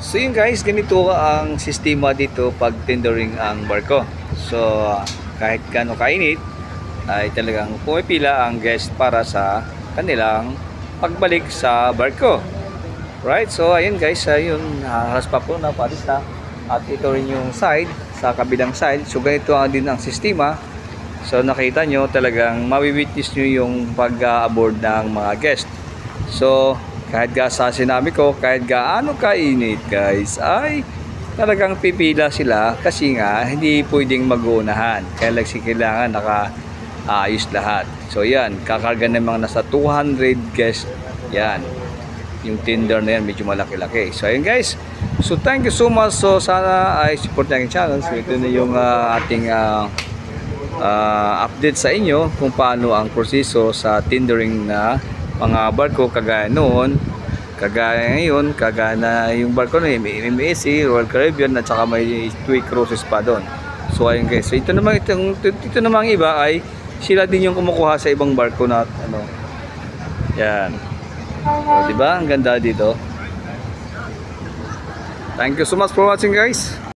So yun guys, ganito ang sistema dito pag tendering ang barko. So kahit gaano kainit ay talagang pumipila ang guest para sa kanilang pagbalik sa barko. Right? So ayun guys, ayun haras pa po na paris na. At ito rin yung side, sa kabilang side. So ganito din ang sistema. So nakita nyo talagang mawi-witness nyo yung pag-aboard ng mga guest. So kahit sa sinabi ko, kahit gaano kainit guys, ay talagang pipila sila kasi nga hindi pwedeng mag-uunahan. Kaya lang kailangan naka-ayos lahat. So yan, kakarga ng mga nasa 200 guests. Yan, yung tender na yan, medyo malaki-laki. So ayun guys, so thank you so much. So sana ay support natin channel. So ito na yung ating update sa inyo kung paano ang proseso sa tendering na mga barko kagaya noon, kagaya ngayon, kagaya na yung barko na may MSC, Royal Caribbean at saka may TUI Cruises pa doon. So ayun guys, so ito namang iba ay sila din yung kumukuha sa ibang barko na ano. Yan. So, diba? Ang ganda dito. Thank you so much for watching guys.